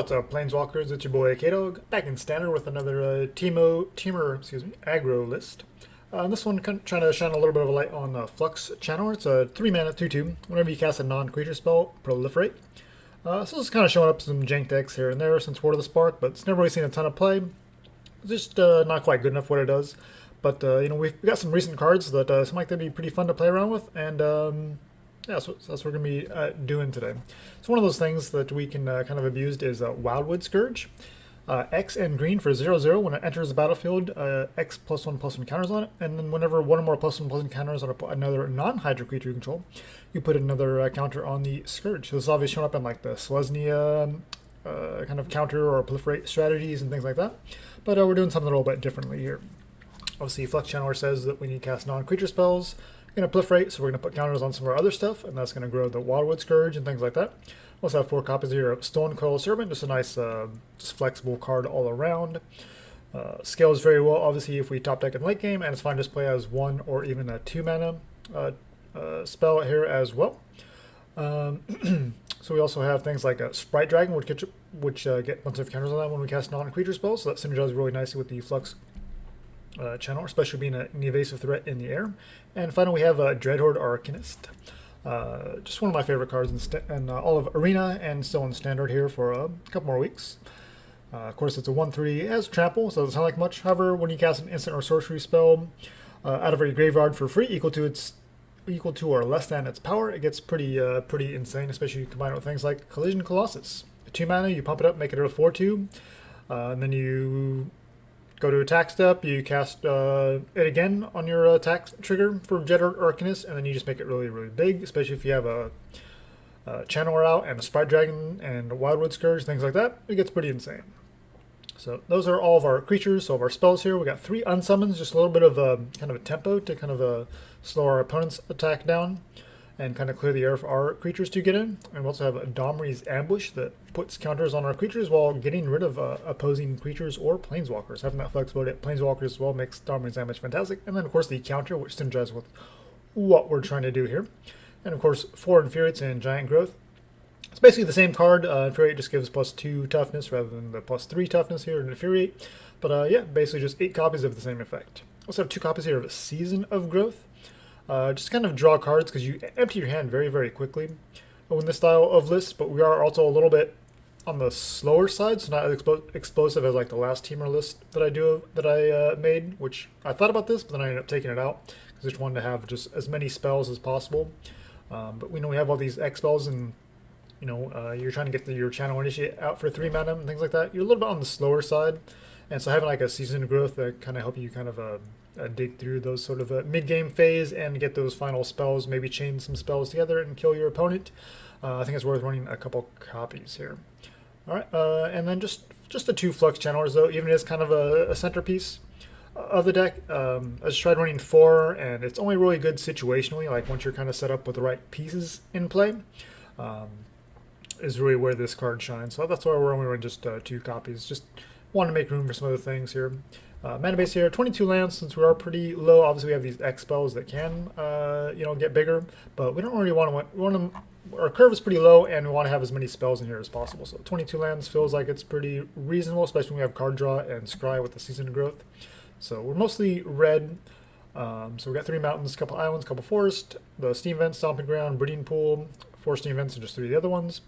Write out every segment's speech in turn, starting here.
what's up, Planeswalkers? It's your boy Kato, back in Standard with another Temur, aggro list. This one trying to shine a little bit of a light on Flux Channeler. It's a 3-mana 2/2. Whenever you cast a non-creature spell, Proliferate. So this is kind of showing up some jank decks here and there since Word of the Spark, but it's never really seen a ton of play. It's just not quite good enough what it does. But we've got some recent cards that seem like they'd be pretty fun to play around with, and yeah, so that's what we're going to be doing today. So one of those things that we can kind of abuse is Wildwood Scourge. X and green for 0/0. When it enters the battlefield, X +1/+1 counters on it, and then whenever one or more +1/+1 counters on another non-Hydra creature you control, you put another counter on the Scourge. So this is obviously showing up in like the Selesnya kind of counter or proliferate strategies and things like that. But we're doing something a little bit differently here. Obviously, Flux Channeler says that we need to cast non-creature spells. We're going to proliferate, so we're going to put counters on some of our other stuff, and that's going to grow the Wildwood Scourge and things like that. We also have 4 copies here of Stonecoil Serpent, just a nice, just flexible card all around. Scales very well, obviously, if we top deck in late game, and it's fine to just play as 1 or even a 2-mana spell here as well. So we also have things like a Sprite Dragon, which get a bunch of counters on that when we cast non-creature spells, so that synergizes really nicely with the Flux Channeler, especially being an evasive threat in the air. And finally, we have Dreadhorde Arcanist. Just one of my favorite cards in all of Arena and still in Standard here for a couple more weeks. Of course, it's a 1/3. It has trample, so it doesn't sound like much. However, when you cast an instant or sorcery spell out of your graveyard for free, equal to or less than its power, it gets pretty insane, especially combined with things like Collision Colossus. 2 mana, you pump it up, make it a 4/2, and then you go to attack step, you cast it again on your attack trigger for Dreadhorde Arcanist, and then you just make it really, really big, especially if you have a Channeler out and a Sprite Dragon and a Wildwood Scourge, things like that. It gets pretty insane. So those are all of our creatures, so of our spells here. We got 3 unsummons, just a little bit of kind of a tempo to kind of slow our opponent's attack down and kind of clear the air for our creatures to get in. And we also have a Domri's Ambush that puts counters on our creatures while getting rid of opposing creatures or planeswalkers. Having that flexibility at planeswalkers as well makes Domri's Ambush fantastic. And then, of course, the counter, which synergizes with what we're trying to do here. And, of course, 4 Infuriates and Giant Growth. It's basically the same card. Infuriate just gives +2 toughness rather than the +3 toughness here in Infuriate. But, yeah, basically just 8 copies of the same effect. Also have 2 copies here of Season of Growth. Just kind of draw cards because you empty your hand very, very quickly in this style of list, but we are also a little bit on the slower side, so not as explosive as like the last Temur list that I made, which I thought about this, but then I ended up taking it out because I just wanted to have just as many spells as possible. But we know we have all these X spells, and you're trying to get your Channel Initiate out for 3 mana and things like that. You're a little bit on the slower side, and so having like a Season of Growth that kind of help you kind of dig through those sort of mid-game phase and get those final spells, maybe chain some spells together and kill your opponent. I think it's worth running a couple copies here. All right, and then just the 2 Flux Channelers, though, even as kind of a centerpiece of the deck. I just tried running 4, and it's only really good situationally, like once you're kind of set up with the right pieces in play, is really where this card shines. So that's why we're only running just 2 copies. Just want to make room for some other things here. Mana base here, 22 lands, since we are pretty low. Obviously, we have these X spells that can, get bigger, but we don't really want to. Our curve is pretty low, and we want to have as many spells in here as possible. So 22 lands feels like it's pretty reasonable, especially when we have card draw and scry with the Season of Growth. So we're mostly red. So we got 3 mountains, a couple islands, a couple forests, the steam vents, stomping ground, breeding pool, 4 steam vents, and just 3 of the other ones.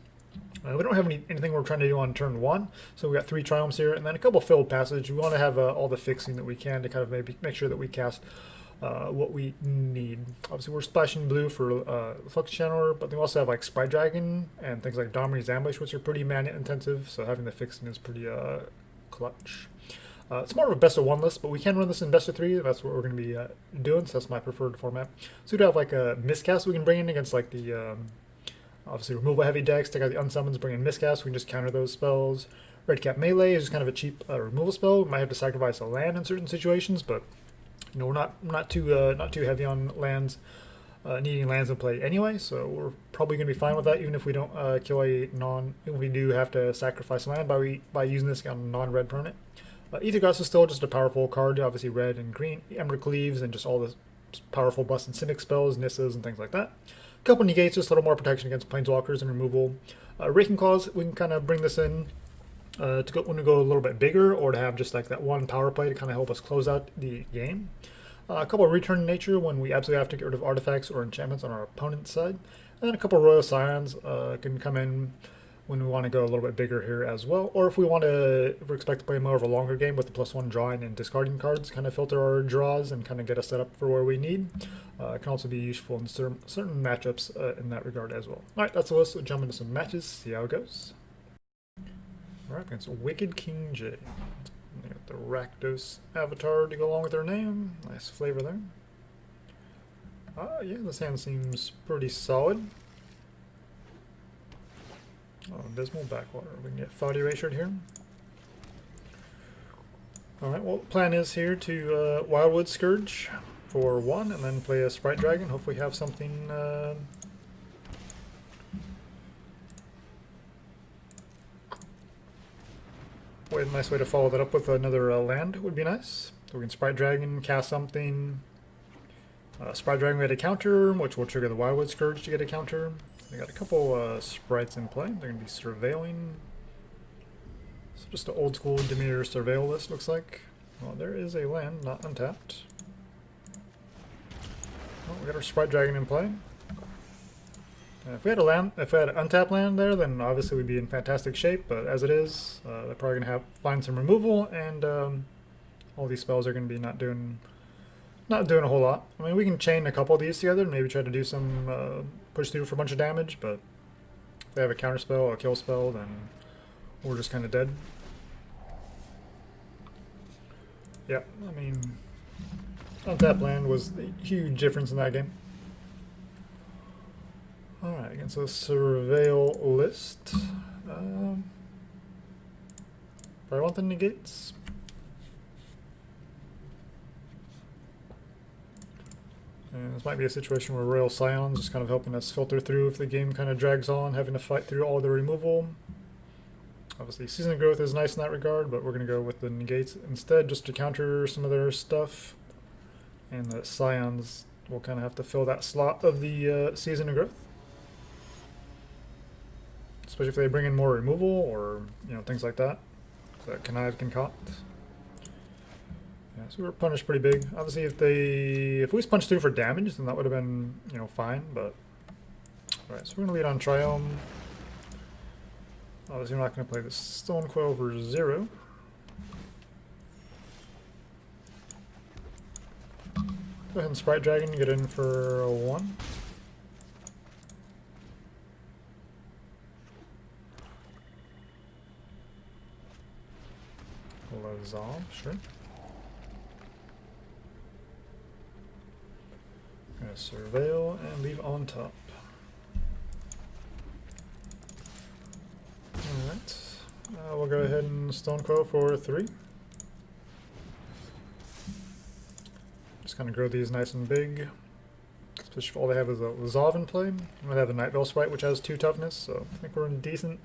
We don't have anything we're trying to do on turn 1, so we got 3 triumphs here, and then a couple Fabled Passage. We want to have all the fixing that we can to kind of maybe make sure that we cast what we need. Obviously, we're splashing blue for Flux Channeler, but we also have like Sprite Dragon and things like Domri's Ambush, which are pretty mana intensive, so having the fixing is pretty clutch. It's more of a best of 1 list, but we can run this in best of 3. That's what we're going to be doing, so that's my preferred format. So we have like a Miscast we can bring in against like the obviously removal heavy decks. Take out the unsummons, bring in Miscast. We can just counter those spells. Redcap Melee is just kind of a cheap removal spell. We might have to sacrifice a land in certain situations, but we're not too heavy on lands, needing lands in play anyway. So we're probably going to be fine with that, even if we don't kill if we do have to sacrifice land by using this on a non-red permanent. Aether Gust is still just a powerful card. Obviously red and green, Ember Cleaves, and just all the powerful busted Cynic spells, Nissas, and things like that. A couple negates, just a little more protection against planeswalkers and removal. Raking Claws, we can kind of bring this in when we go a little bit bigger, or to have just like that one power play to kind of help us close out the game. A couple of return nature when we absolutely have to get rid of artifacts or enchantments on our opponent's side. And then a couple of Royal Scions can come in when we want to go a little bit bigger here as well. Or if we want to, if we expect to play more of a longer game with the +1 drawing and discarding cards, kind of filter our draws and kind of get us set up for where we need. It can also be useful in certain matchups in that regard as well. Alright, that's the list. We'll jump into some matches, see how it goes. Alright, against Wicked King J. They got the Rakdos avatar to go along with their name. Nice flavor there. Yeah, this hand seems pretty solid. Oh, Dismal Backwater. We can get Foddy Erasured here. Alright, well, the plan is here to Wildwood Scourge for 1 and then play a Sprite Dragon. Hopefully have something a nice way to follow that up with another land would be nice. So we can Sprite Dragon, cast something. Sprite Dragon we had a counter, which will trigger the Wildwood Scourge to get a counter. They got a couple sprites in play. They're going to be surveilling. So just an old school Dimir surveil list looks like. Well, there is a land, not untapped. Well, we got our Sprite Dragon in play. If we had an untapped land there, then obviously we'd be in fantastic shape. But as it is, they're probably gonna find some removal, and all these spells are gonna be not doing a whole lot. I mean, we can chain a couple of these together and maybe try to do some push through for a bunch of damage. But if they have a counter spell or a kill spell, then we're just kind of dead. Yeah, I mean, untapped land was a huge difference in that game. Alright, against a surveil list. Probably want the negates. And this might be a situation where Royal Scions just kind of helping us filter through if the game kind of drags on, having to fight through all the removal. Obviously, Season of Growth is nice in that regard, but we're going to go with the negates instead just to counter some of their stuff. And the Scions will kind of have to fill that slot of the Season of Growth. Especially if they bring in more removal or, you know, things like that. That connive, concoct. Yeah, so we were punished pretty big. Obviously, if we just punched through for damage, then that would have been, you know, fine. But alright, so we're gonna lead on Triome. Obviously, we're not gonna play the Stonecoil for 0. Go ahead and Sprite Dragon, get in for a 1. Lazal, sure. Gonna surveil and leave on top. Alright. We'll go ahead and Stonecoil for 3. Just kind of grow these nice and big. Especially if all they have is a Lazav in play. I'm gonna have a Night Veil Sprite which has 2 toughness, so I think we're in a decent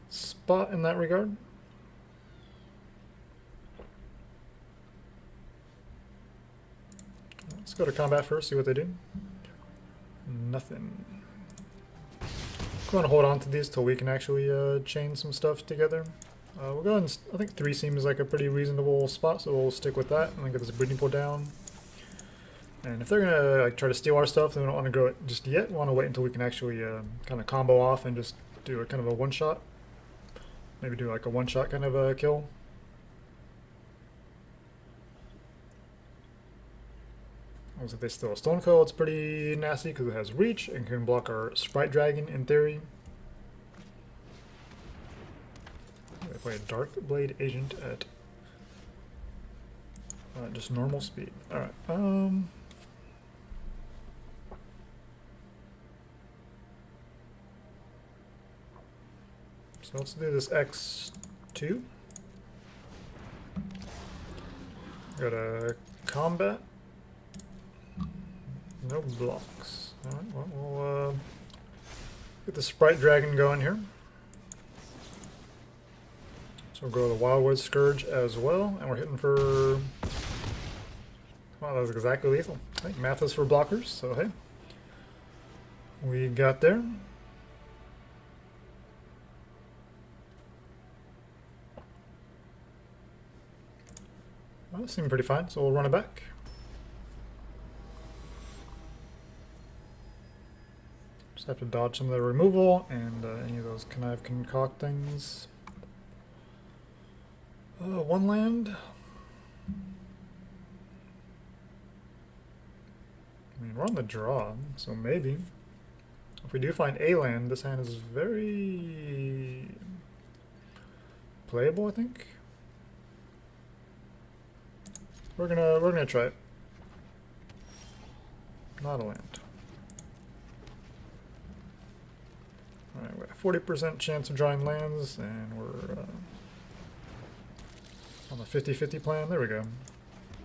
spot in that regard. Let's go to combat first, see what they do. Nothing. I'm going to hold on to these till we can actually chain some stuff together. We'll go and I think 3 seems like a pretty reasonable spot, so we'll stick with that and then get this breeding pool down. And if they're gonna like try to steal our stuff, then we don't want to grow it just yet. We want to wait until we can actually kind of combo off and just do a kind of a one-shot. Maybe do like a one-shot kind of a kill. If they steal a Stonecoil, it's pretty nasty because it has reach and can block our Sprite Dragon in theory. They play a Dark Blade Agent at just normal speed. Alright, so let's do this X2. Go to combat. No blocks. Alright, well, we'll get the Sprite Dragon going here. So we'll go to the Wildwood Scourge as well, and we're hitting for... Wow, that was exactly lethal. I think math is for blockers, so hey. We got there. Well, that seemed pretty fine, so we'll run it back. Just have to dodge some of the removal and any of those connive concoct things. One land. I mean, we're on the draw, so maybe. If we do find a land, this hand is very playable, I think. We're gonna try it. Not a land. Alright, we have 40% chance of drawing lands, and we're on the 50-50 plan. There we go.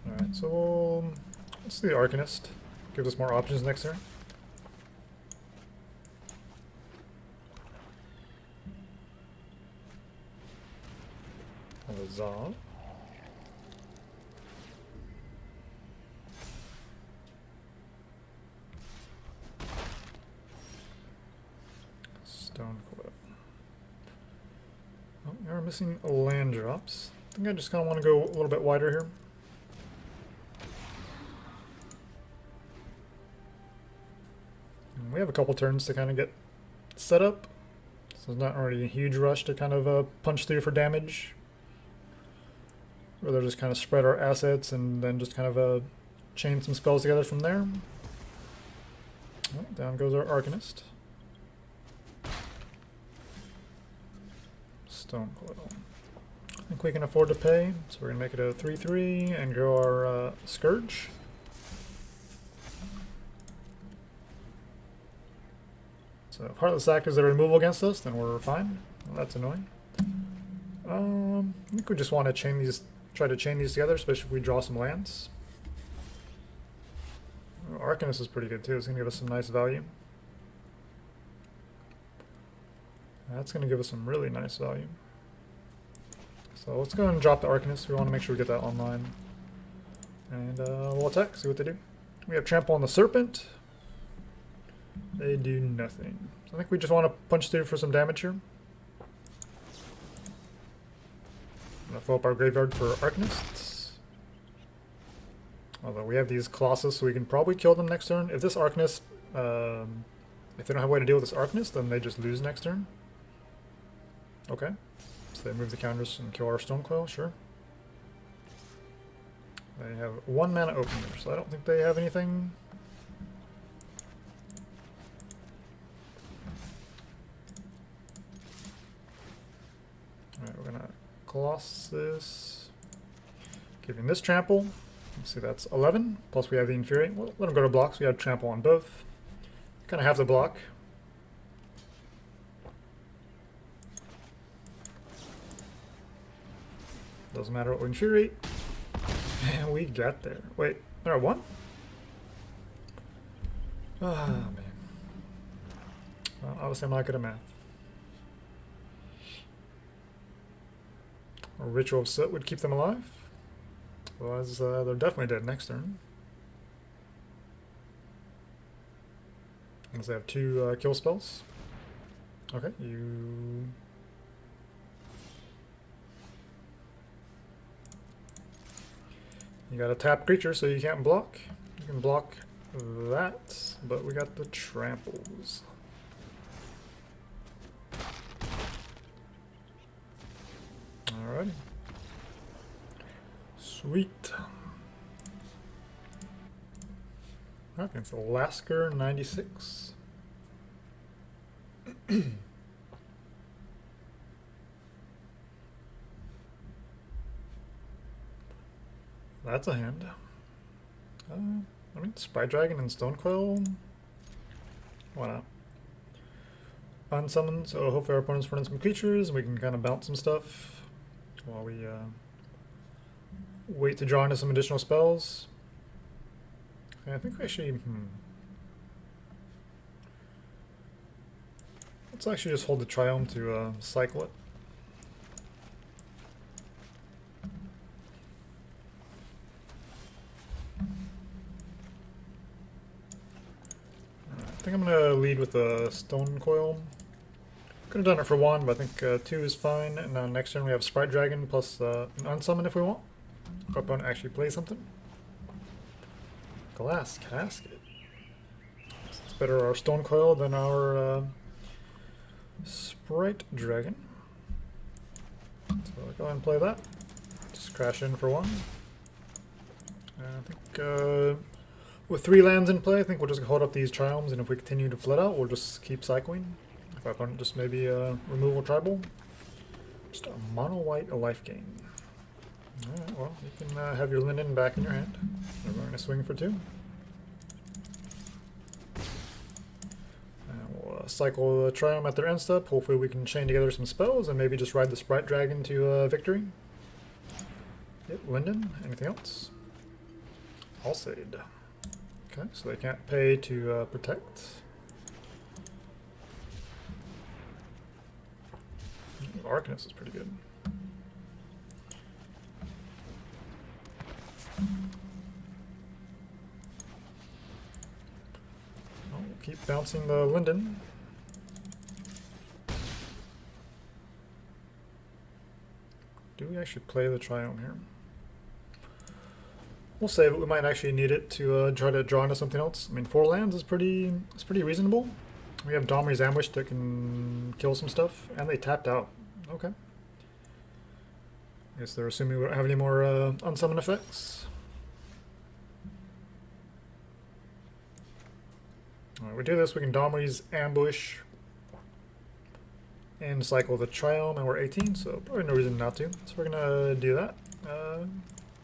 Alright, so let's do the Arcanist. Give us more options next turn. Resolve. Stonecoil. Oh, we are missing land drops. I think I just kind of want to go a little bit wider here. And we have a couple turns to kind of get set up, so it's not already a huge rush to kind of punch through for damage. Rather just kind of spread our assets and then just kind of chain some spells together from there. Oh, down goes our Arcanist. Stonecoil. I think we can afford to pay, so we're going to make it a 3/3 and go our Scourge. So if Heartless Act is a removal against us, then we're fine. Well, that's annoying. I think we just want to try to chain these together, especially if we draw some lands. Oh, Arcanist is pretty good too. It's going to give us some nice value. That's going to give us some really nice value. So let's go and drop the Arcanist. We want to make sure we get that online. And we'll attack, see what they do. We have Trample on the Serpent. They do nothing. I think we just want to punch through for some damage here. I'm going to fill up our graveyard for Arcanists. Although we have these Colossus, so we can probably kill them next turn. If this Arcanist, if they don't have a way to deal with this Arcanist, then they just lose next turn. Okay. So they move the counters and kill our Stonecoil, sure. They have 1 mana opener, so I don't think they have anything. Alright, we're gonna Colossus. Giving this trample. Let's see, that's 11. Plus we have the Infuriate. Well, let them go to blocks. We have trample on both. Kind of have the block. Doesn't matter what we Infuriate. And we got there. Wait, there are 1? Ah, man. Well, obviously I'm not good at math. A Ritual of Soot would keep them alive. Otherwise, they're definitely dead next turn. Unless they have 2 kill spells. Okay, you... You got a tapped creature, so you can't block. You can block that, but we got the tramples. Alrighty. Sweet. Okay, it's Lasker 96. That's a hand. I mean, Sprite Dragon and Stonecoil. Why not? Unsummon, so hopefully our opponent's running some creatures and we can kind of bounce some stuff while we wait to draw into some additional spells. And I think we actually... Let's actually just hold the Triome to cycle it. I think I'm going to lead with a Stonecoil. Could have done it for 1, but I think 2 is fine. And now next turn we have Sprite Dragon plus an Unsummon if we want. If our opponent actually plays something. Glass Casket. It's better our Stonecoil than our Sprite Dragon. So I'll go ahead and play that. Just crash in for one. And I think with 3 lands in play, I think we'll just hold up these Triomes, and if we continue to flood out, we'll just keep cycling. If our opponent just maybe removal tribal. Just a mono white life gain. Alright, well, you can have your Linden back in your hand. We're going to swing for 2. And we'll cycle the Triome at their end step. Hopefully we can chain together some spells and maybe just ride the Sprite Dragon to victory. Yep, Linden. Anything else? Alsaid. Okay, so they can't pay to protect. Arcanist is pretty good. We'll keep bouncing the Linden. Do we actually play the Triome here? We'll save it. We might actually need it to try to draw into something else. I mean, 4 lands is pretty reasonable. We have Domri's Ambush that can kill some stuff, and they tapped out. Okay. I guess they're assuming we don't have any more unsummon effects. Alright, we do this, we can Domri's Ambush and cycle the Triome, and we're 18, so probably no reason not to. So we're gonna do that.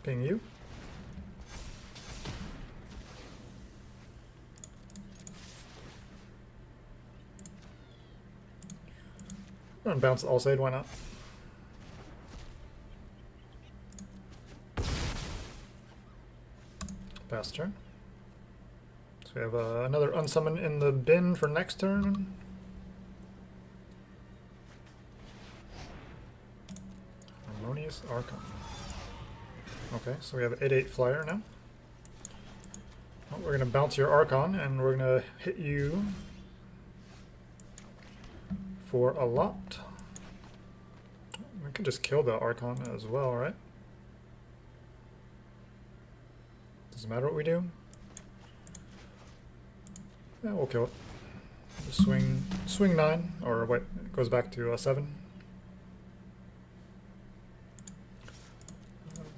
Ping you. I'm gonna bounce the Alsaid, why not? Pass turn. So we have another Unsummon in the bin for next turn. Harmonious Archon. Okay, so we have an 8/8 flyer now. Well, we're gonna bounce your Archon and we're gonna hit you for a lot. We could just kill the Archon as well, right? Doesn't matter what we do. Yeah, we'll kill it. Just swing 9, or wait, it goes back to 7.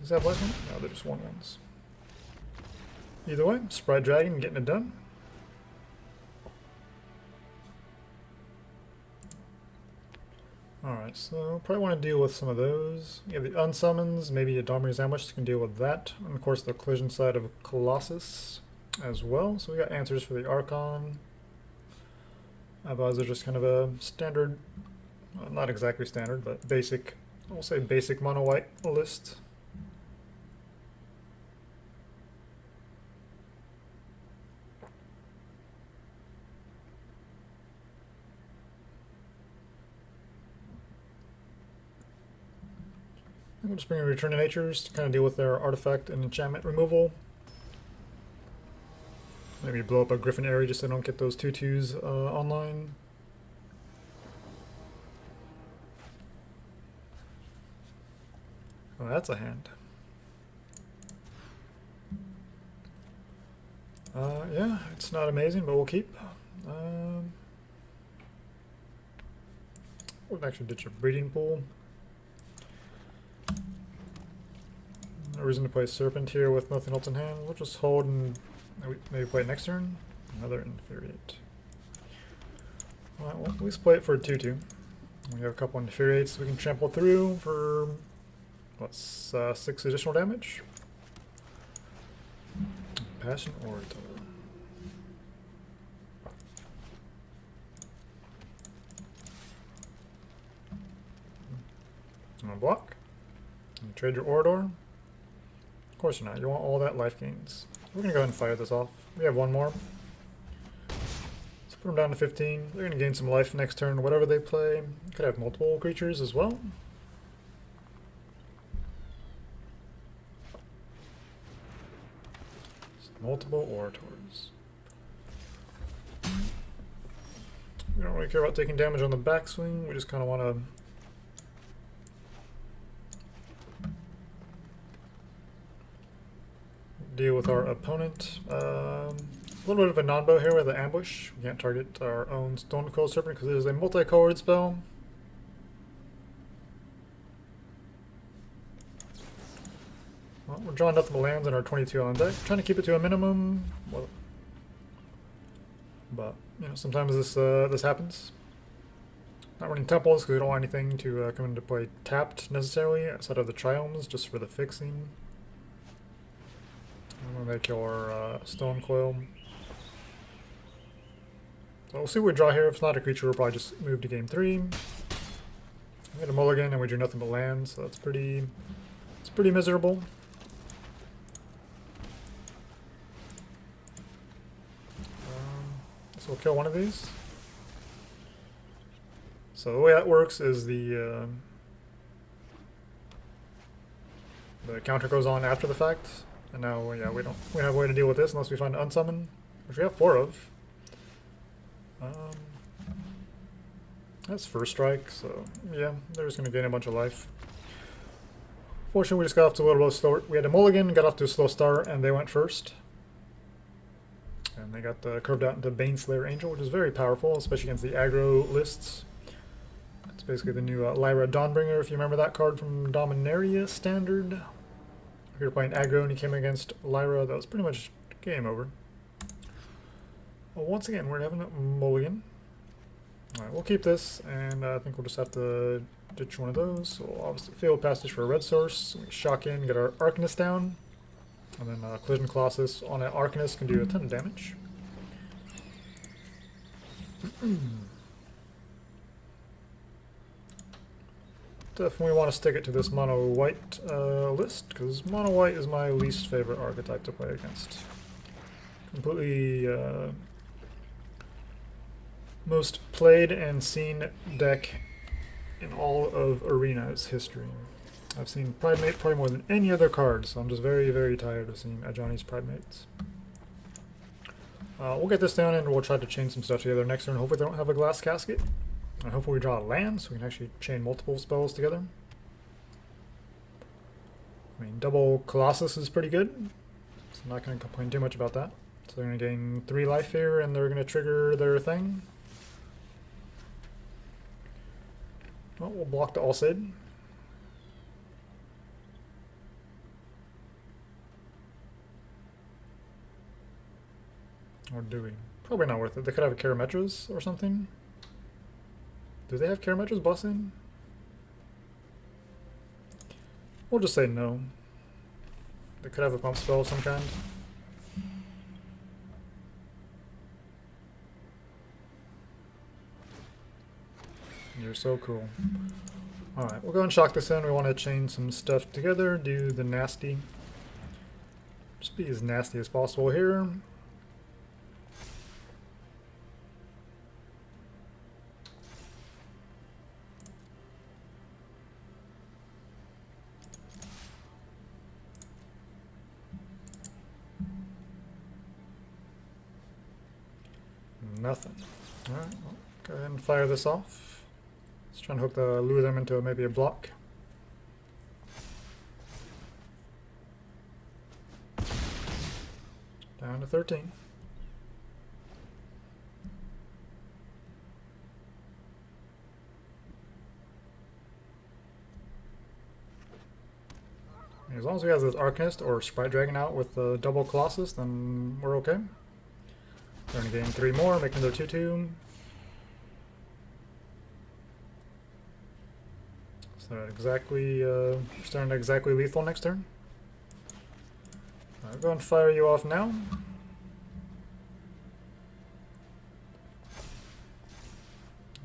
Does that have life on it? No, they're just 1/1s. Either way, Sprite Dragon getting it done. Alright, so probably want to deal with some of those. You have the Unsummons, maybe a Domri's Ambush can deal with that. And of course the collision side of Colossus as well. So we got answers for the Archon. Otherwise they're just kind of a standard, well, not exactly standard, but basic, I'll say basic mono white list. We'll just bring in Return to Natures to kind of deal with their artifact and enchantment removal. Maybe blow up a Griffin area just so they don't get those 2/2s online. Oh, that's a hand. Yeah, it's not amazing, but we'll keep. We'll actually ditch a Breeding Pool. No reason to play Serpent here with nothing else in hand. We'll just hold and maybe play it next turn. Another Infuriate. Alright, well, at least play it for a 2/2. We have a couple Infuriates we can trample through for, what's 6 additional damage? Passion Orator. I'm gonna block. You trade your Orator. Of course you're not. You want all that life gains. We're gonna go ahead and fire this off. We have one more. Let's put them down to 15. They're gonna gain some life next turn, whatever they play. Could have multiple creatures as well. Multiple Orators. We don't really care about taking damage on the backswing. We just kind of want to deal with our opponent. A little bit of a non-bow here with the ambush. We can't target our own Stonecoil Serpent because it is a multicolored spell. Well, we're drawing nothing but lands in our 22 on deck. Trying to keep it to a minimum. Well, but you know, sometimes this happens. Not running temples because we don't want anything to come into play tapped necessarily outside of the triomes, just for the fixing. And when they kill our Stonecoil. So we'll see what we draw here. If it's not a creature, we'll probably just move to game 3. We had a mulligan and we drew nothing but lands, so that's pretty miserable. So we'll kill one of these. So the way that works is the counter goes on after the fact, and now yeah we don't have a way to deal with this unless we find Unsummon, which we have 4 of. That's first strike, so yeah, they're just gonna gain a bunch of life. Fortunately, we just got off to a little bit slower. We had a mulligan, got off to a slow start, and they went first. And they got curved out into Baneslayer Angel, which is very powerful, especially against the aggro lists. It's basically the new Lyra Dawnbringer, if you remember that card from Dominaria Standard. If you were playing aggro and you came against Lyra, that was pretty much game over. Well, once again, we're having a mulligan. Alright, we'll keep this, and I think we'll just have to ditch one of those. So we'll obviously Fabled Passage for a red source. We shock in, get our Arcanist down. And then Collision Colossus on an Arcanist can do a ton of damage. Definitely want to stick it to this mono-white list, because mono-white is my least favorite archetype to play against. Completely most played and seen deck in all of Arena's history. I've seen Pridemate probably more than any other card, so I'm just very, very tired of seeing Ajani's Pridemates. We'll get this down and we'll try to chain some stuff together next turn. Hopefully they don't have a glass casket. And hopefully we draw a land so we can actually chain multiple spells together. I mean, double Colossus is pretty good, so I'm not going to complain too much about that. So they're going to gain 3 life here and they're going to trigger their thing. Well, we'll block the Alcid. Or do we? Probably not worth it. They could have a Karametras or something. Do they have Karametras bossing? We'll just say no. They could have a pump spell of some kind. You're so cool. Alright, we'll go and shock this in. We want to chain some stuff together, do the nasty. Just be as nasty as possible here. Nothing. Alright, well, go ahead and fire this off. Let's try and lure them into maybe a block. Down to 13. As long as we have this Arcanist or Sprite Dragon out with the double Colossus, then we're okay. We're going to gain 3 more, make another 2/2. So exactly, starting exactly lethal next turn. I'll go and fire you off now.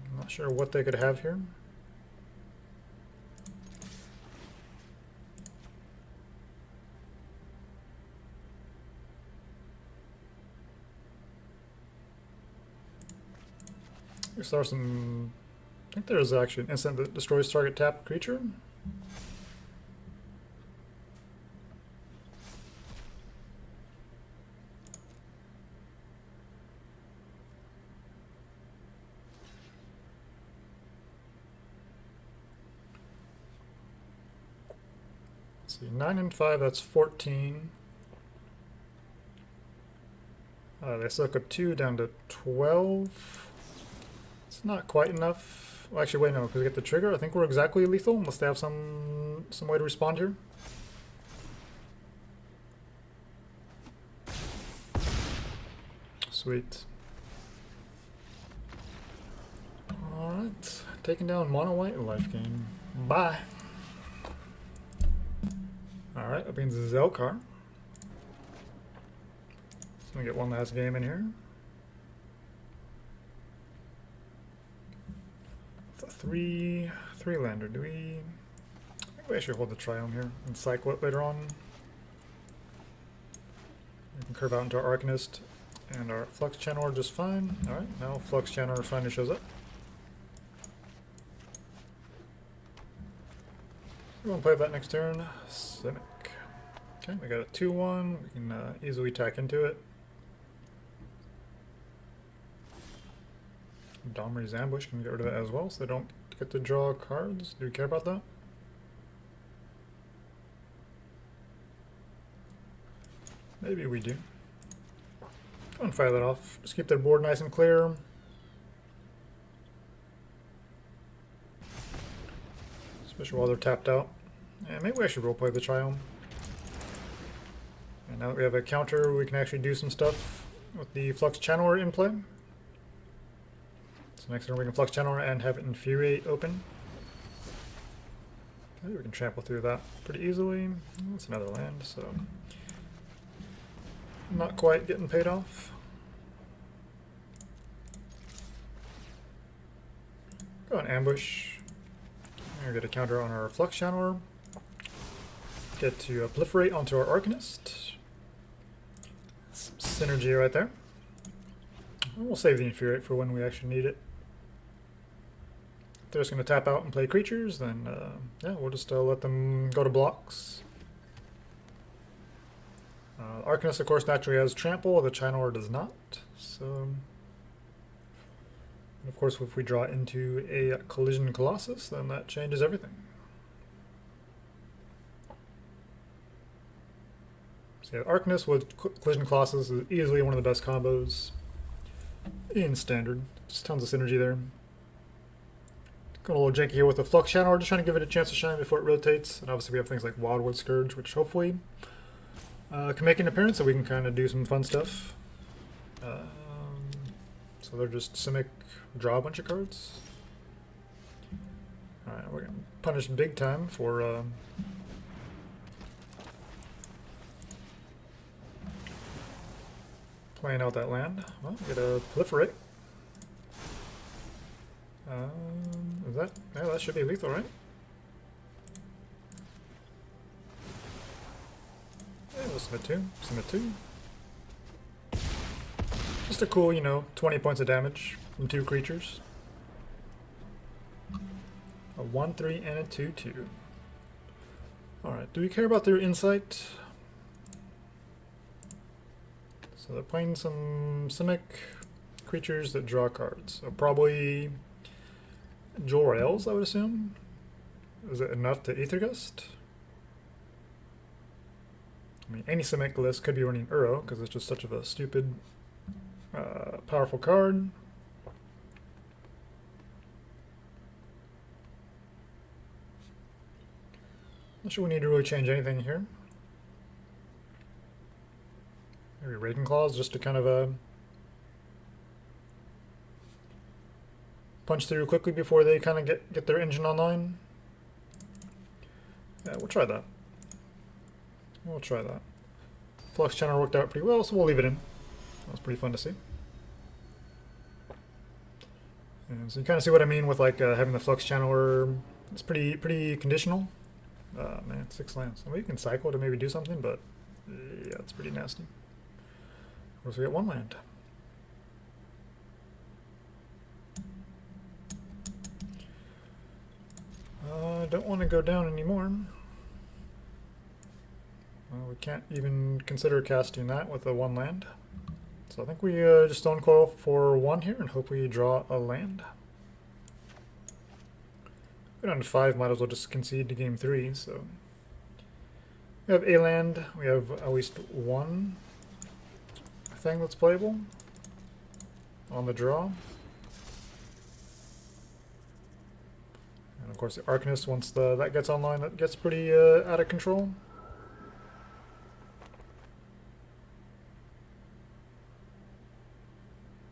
I'm not sure what they could have here. There's some. I think there's actually an instant that destroys target tapped creature. Let's see, 9 and 5, that's 14. They suck up 2 down to 12. It's not quite enough. Well, actually, wait, no, because we get the trigger. I think we're exactly lethal, unless they have some way to respond here. Sweet. Alright, taking down mono white life gain. Bye. Alright, that means Zelkar. So we get one last game in here. It's a three lander. Do we? I think we actually hold the Triome here and cycle it later on. We can curve out into our Arcanist and our Flux Channeler just fine. Alright, now Flux Channeler finally shows up. We're going to play that next turn. Simic. Okay, we got a 2-1. We can easily tack into it. Domri's Ambush can get rid of it as well, so they don't get to draw cards. Do we care about that? Maybe we do. Go and fire that off. Just keep their board nice and clear. Especially while they're tapped out. And maybe I should roleplay the Triome. And now that we have a counter, we can actually do some stuff with the Flux Channeler in play. So next turn we can Flux Channeler and have Infuriate open. Okay, we can trample through that pretty easily. That's another land, so not quite getting paid off. Go and ambush. We're going to get a counter on our Flux Channeler. Get to Proliferate onto our Arcanist. Some synergy right there. And we'll save the Infuriate for when we actually need it. If they're just going to tap out and play creatures, then yeah, we'll just let them go to blocks. Arcanist, of course, naturally has Trample, the Channeler does not. So, and of course, if we draw into a Collision Colossus, then that changes everything. So yeah, Arcanist with Collision Colossus is easily one of the best combos in Standard. Just tons of synergy there. Going a little janky here with the Flux Channeler, just trying to give it a chance to shine before it rotates. And obviously we have things like Wildwood Scourge, which hopefully can make an appearance so we can kind of do some fun stuff. So they're just Simic, draw a bunch of cards. Alright, we're going to punish big time for playing out that land. Well, we get a Proliferate. Is that? Yeah, that should be lethal, right? Yeah, we'll submit 2. Submit 2. Just a cool, 20 points of damage from 2 creatures. A 1-3 and a 2-2. Alright, do we care about their insight? So they're playing some Simic creatures that draw cards. So probably Jewel Rails, I would assume. Is it enough to Aether Gust? I mean, any Simic list could be running Uro, because it's just such of a stupid, powerful card. Not sure we need to really change anything here. Maybe Raking Claws just to kind of punch through quickly before they kind of get their engine online. Yeah, we'll try that. We'll try that. Flux Channeler worked out pretty well, so we'll leave it in. That was pretty fun to see. And so you kind of see what I mean with like having the Flux Channeler. It's pretty conditional. Man, 6 lands. Well, you can cycle to maybe do something, but yeah, it's pretty nasty. Of course, we get 1 land. Don't want to go down anymore. We can't even consider casting that with a 1 land. So I think we just Stonecoil for 1 here and hope we draw a land. We're down to 5, might as well just concede to game 3. So we have a land, we have at least 1. I thing that's playable on the draw. And of course the Arcanist, once that gets online, that gets pretty out of control.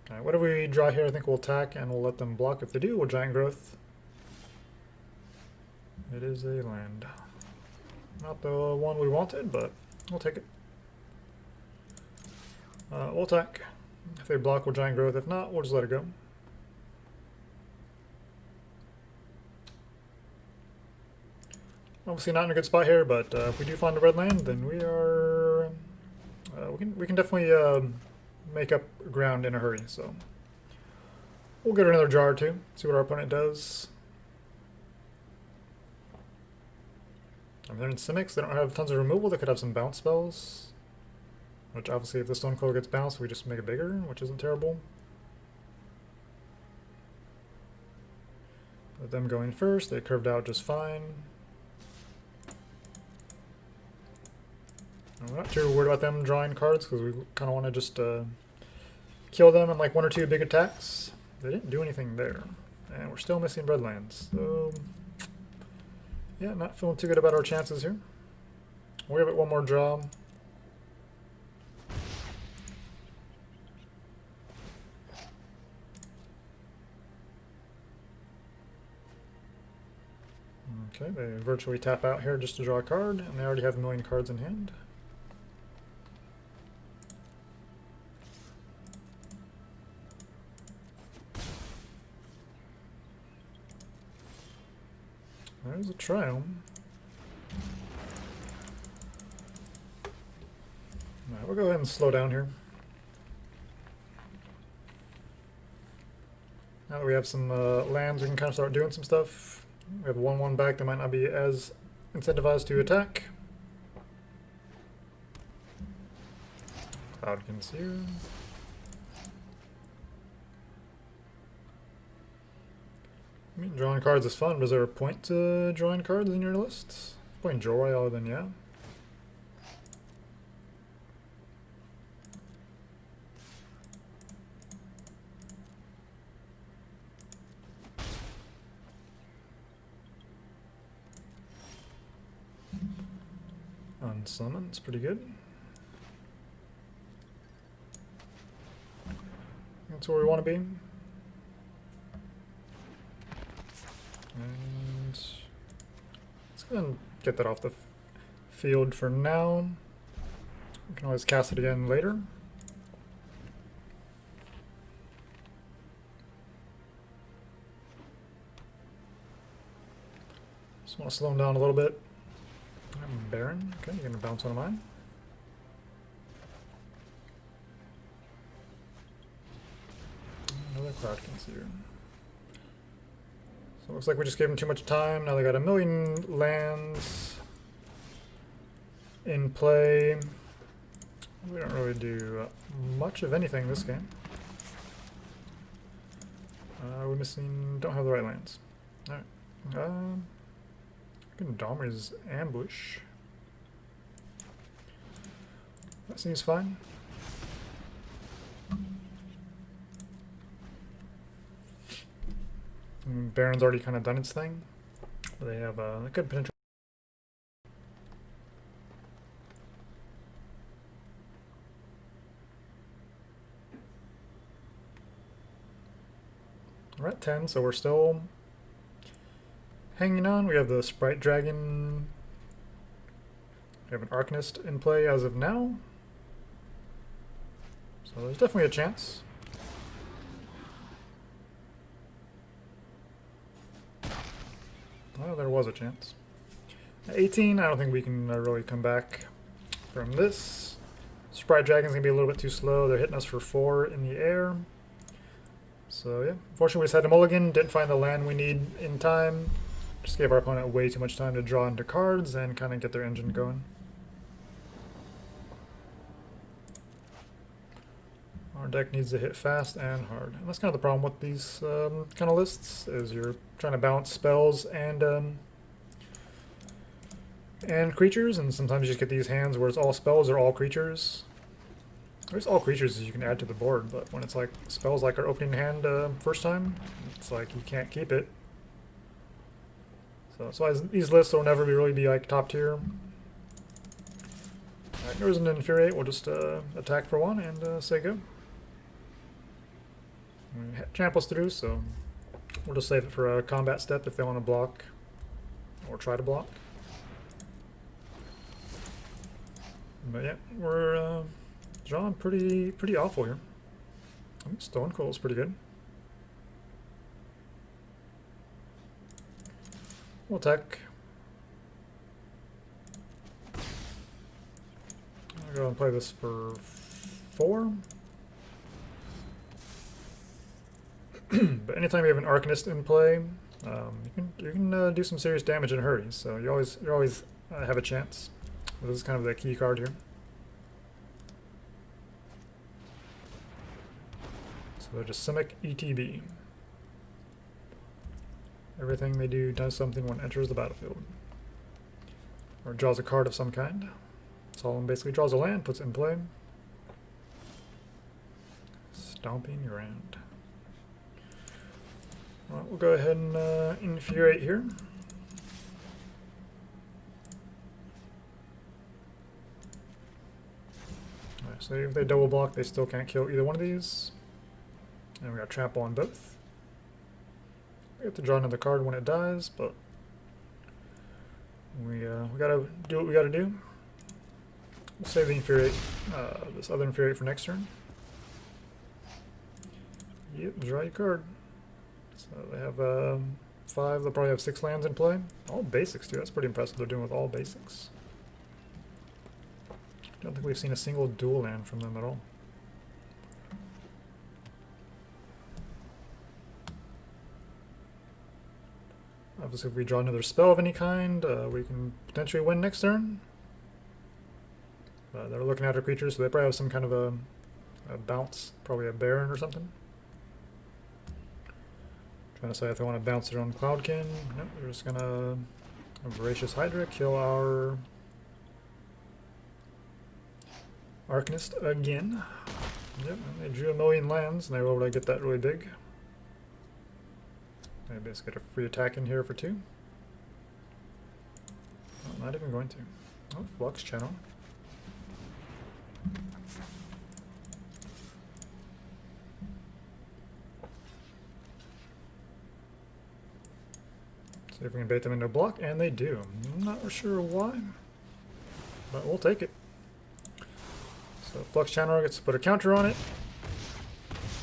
Alright, whatever we draw here, I think we'll attack and we'll let them block. If they do, we'll Giant Growth. It is a land. Not the one we wanted, but we'll take it. We'll attack. If they block, we'll Giant Growth. If not, we'll just let it go. Obviously not in a good spot here, but if we do find a red land, then we are... we can definitely make up ground in a hurry, so... We'll get another jar or two, see what our opponent does. They're in Simics, they don't have tons of removal, they could have some bounce spells. Which obviously if the Stonecoil gets bounced, we just make it bigger, which isn't terrible. With them going first, they curved out just fine. I'm not too worried about them drawing cards, because we kind of want to just kill them in like one or two big attacks. They didn't do anything there. And we're still missing red lands, so... yeah, not feeling too good about our chances here. We'll give it one more draw. Okay, they virtually tap out here just to draw a card, and they already have a million cards in hand. There's a Triome. Alright, we'll go ahead and slow down here. Now that we have some lands, we can kind of start doing some stuff. We have 1/1 back, they might not be as incentivized to attack. Cloud Conceal. I mean, drawing cards is fun, but is there a point to drawing cards in your list? Playing Joy, then yeah. Unsummon, it's pretty good. That's where we want to be. And let's go ahead and get that off the field for now. We can always cast it again later. Just want to slow him down a little bit. I'm Baron. Okay, you're going to bounce one of mine. Another Cloud Concealer. So it looks like we just gave them too much time. Now they got a million lands in play. We don't really do much of anything this game. We're missing... don't have the right lands. Alright. Getting Domri's Ambush. That seems fine. Baron's already kind of done its thing. They have a good potential. We're at 10, so we're still hanging on. We have the Sprite Dragon. We have an Arcanist in play as of now. So there's definitely a chance. Well, there was a chance. At 18, I don't think we can really come back from this. Sprite Dragon's going to be a little bit too slow. They're hitting us for 4 in the air. So yeah, unfortunately we just had to mulligan. Didn't find the land we need in time. Just gave our opponent way too much time to draw into cards and kind of get their engine going. Our deck needs to hit fast and hard. And that's kind of the problem with these kind of lists, is you're trying to balance spells and creatures, and sometimes you just get these hands where it's all spells or all creatures. There's all creatures you can add to the board, but when it's like spells like our opening hand first time, it's like you can't keep it. So that's why these lists will never really be like top tier. Alright, there's an Infuriate. We'll just attack for one and say go. Tramples through, so we'll just save it for a combat step if they want to block or try to block. But yeah, we're drawing pretty awful here. I think Stonecoil is pretty good. We'll attack. I'll go and play this for 4. But anytime you have an Arcanist in play, you can do some serious damage in a hurry. So you always have a chance. This is kind of the key card here. So they're just Simic ETB. Everything they do does something when it enters the battlefield. Or draws a card of some kind. Solemn basically draws a land, puts it in play. Stomping Ground. Alright, we'll go ahead and Infuriate here. Alright, so if they double block, they still can't kill either one of these. And we got Trample on both. We have to draw another card when it dies, but we gotta do what we gotta do. We'll save the Infuriate, this other Infuriate for next turn. Yep, draw your card. So they have 5, they'll probably have 6 lands in play. All basics too, that's pretty impressive they're doing with all basics. Don't think we've seen a single dual land from them at all. Obviously if we draw another spell of any kind, we can potentially win next turn. They're looking at our creatures, so they probably have some kind of a bounce, probably a Baron or something. Trying to say if they want to bounce their own Cloudkin. Nope, they're just gonna Voracious Hydra, kill our Arcanist again. Yep, and they drew 1,000,000 lands, and they were able to get that really big. They basically get a free attack in here for 2. Oh, not even going to. Oh, Flux Channel. See if we can bait them into a block, and they do. I'm not sure why, but we'll take it. So Flux Channeler gets to put a counter on it.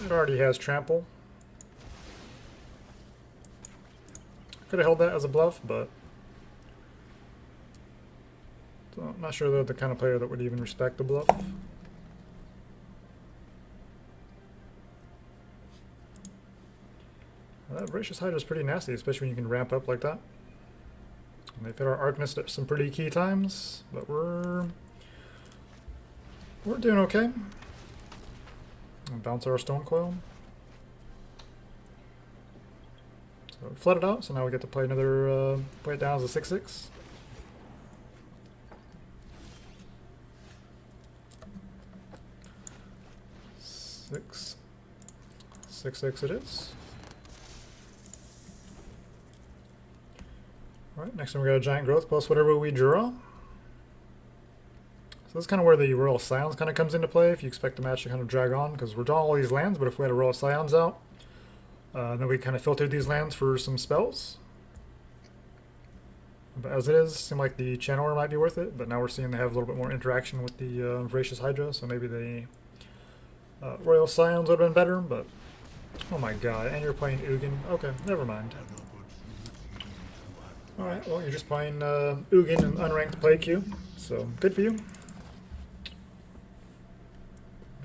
It already has Trample. Could have held that as a bluff, but so I'm not sure they're the kind of player that would even respect the bluff. That Voracious Hydra is pretty nasty, especially when you can ramp up like that. And they've hit our Arcanist at some pretty key times, but we're doing okay. I'll bounce our Stonecoil. So we flooded out, so now we get to play another, play it down as a 6/6. Six it is. Alright, next one we got a Giant Growth plus whatever we draw. So this is kind of where the Royal Scions kind of comes into play if you expect the match to kind of drag on, because we're drawing all these lands, but if we had a Royal Scions out, then we kind of filtered these lands for some spells. But as it is, it seemed like the Channeler might be worth it, but now we're seeing they have a little bit more interaction with the Voracious Hydra, so maybe the Royal Scions would have been better, but oh my god, and you're playing Ugin. Okay, never mind. Alright, well, you're just playing Ugin and unranked play queue, so good for you.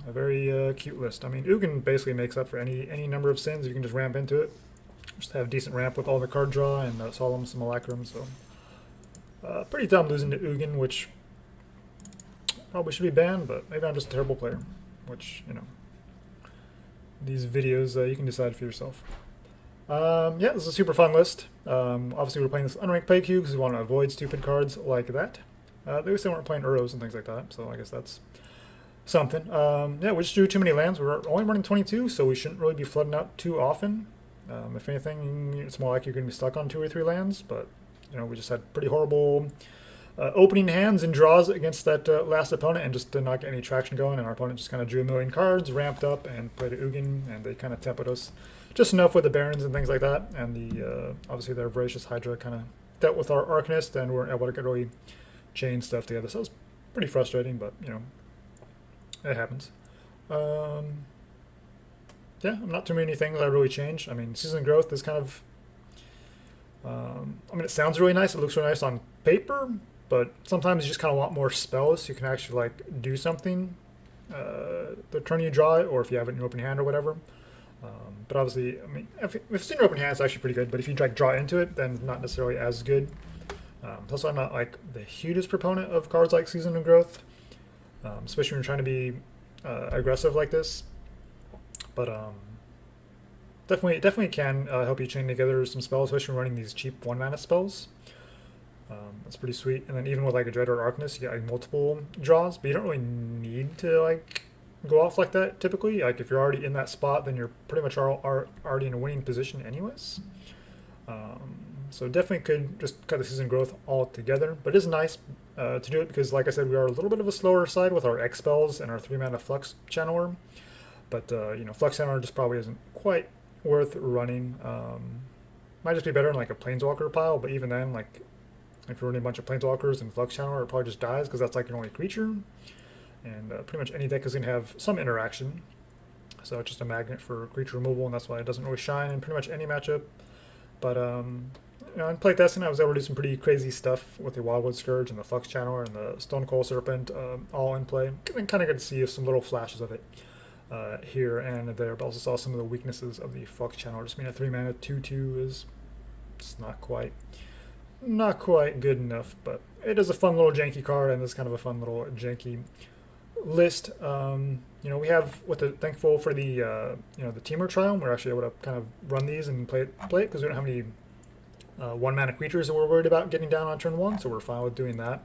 A very cute list. I mean, Ugin basically makes up for any number of sins. You can just ramp into it. Just have decent ramp with all the card draw and Solemn Simulacrum, so pretty dumb losing to Ugin, which probably should be banned, but maybe I'm just a terrible player, which, you know, these videos, you can decide for yourself. Yeah, this is a super fun list. Obviously we're playing this unranked play queue because we want to avoid stupid cards like that. They say weren't playing Uros and things like that, so I guess that's something. Yeah, we just drew too many lands. We're only running 22, so we shouldn't really be flooding out too often. If anything, it's more like you're going to be stuck on 2 or 3 lands, but we just had pretty horrible opening hands and draws against that last opponent and just did not get any traction going, and our opponent just kind of drew a million cards, ramped up, and played a Ugin, and they kind of tempered us just enough with the Barons and things like that, and obviously their Voracious Hydra kind of dealt with our Arcanist and weren't able to really chain stuff together, so it was pretty frustrating, but it happens. Yeah, not too many things I really changed. I mean, season growth is kind of it sounds really nice, it looks really nice on paper, but sometimes you just kind of want more spells so you can actually like do something the turn you draw it, or if you have it in your open hand or whatever. But obviously, I mean, if it's in your open hand, it's actually pretty good, but if you like draw into it, then not necessarily as good. Also, I'm not like the hugest proponent of cards like Season of Growth, especially when you're trying to be aggressive like this. But definitely can help you chain together some spells, especially when running these cheap 1-mana spells. That's pretty sweet. And then even with like a Dreadhorde Arcanist, you get like multiple draws, but you don't really need to like go off like that typically. Like if you're already in that spot, then you're pretty much already in a winning position anyways. So definitely could just cut the season growth altogether, but it is nice to do it because, like I said, we are a little bit of a slower side with our X spells and our 3-mana Flux Channeler. But Flux Channeler just probably isn't quite worth running. Might just be better in like a Planeswalker pile, but even then, like if you're running a bunch of Planeswalkers and Flux Channeler, it probably just dies because that's like your only creature. And pretty much any deck is going to have some interaction. So it's just a magnet for creature removal, and that's why it doesn't really shine in pretty much any matchup. But in playtesting, I was able to do some pretty crazy stuff with the Wildwood Scourge and the Flux Channeler and the Stonecoil Serpent all in play. And kind of get to see some little flashes of it here and there, but also saw some of the weaknesses of the Flux Channeler. Just being a 3-mana 2/2 is just not quite good enough, but it is a fun little janky card, and it's kind of a fun little janky list. We have thankful for the the Temur Triome, we're actually able to kind of run these and play it because we don't have any 1-mana creatures that we're worried about getting down on turn 1, so we're fine with doing that,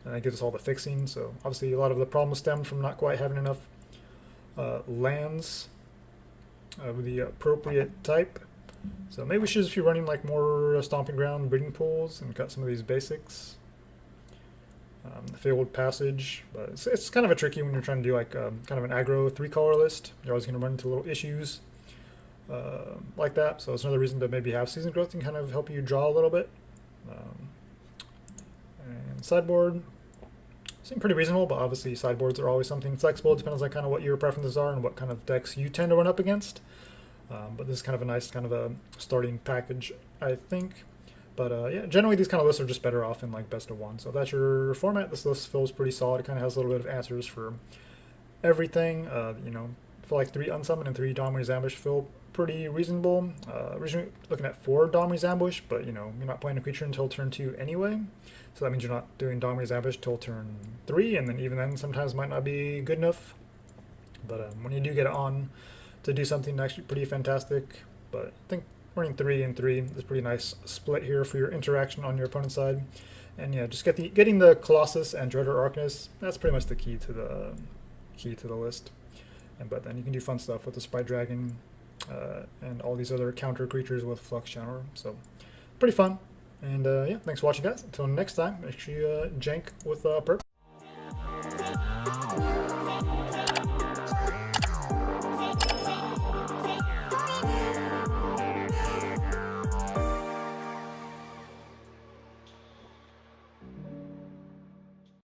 and that gives us all the fixing. So obviously a lot of the problems stem from not quite having enough lands of the appropriate type. So maybe we should just be running like more Stomping Ground breeding pools and cut some of these basics. The Fabled Passage, but it's kind of a tricky when you're trying to do like kind of an aggro 3-color list. You're always going to run into little issues like that. So it's another reason to maybe have season growth and kind of help you draw a little bit. And sideboard seem pretty reasonable, but obviously sideboards are always something flexible. It depends on kind of what your preferences are and what kind of decks you tend to run up against. But this is kind of a nice kind of a starting package, I think. But yeah, generally these kind of lists are just better off in like best of 1. So if that's your format, this list feels pretty solid. It kind of has a little bit of answers for everything. For like 3 Unsummon and 3 Domri's Ambush feel pretty reasonable. Originally looking at 4 Domri's Ambush, but you're not playing a creature until turn 2 anyway. So that means you're not doing Domri's Ambush till turn 3, and then even then sometimes might not be good enough. But when you do get it on to do something actually pretty fantastic, but I think running 3 and 3 is a pretty nice split here for your interaction on your opponent's side. And yeah, just getting the Colossus and Dreadhorde Arcanist. That's pretty much the key to the list. But then you can do fun stuff with the Sprite Dragon and all these other counter creatures with Flux Channeler. So pretty fun. And yeah, thanks for watching, guys. Until next time, make sure you jank with purpose.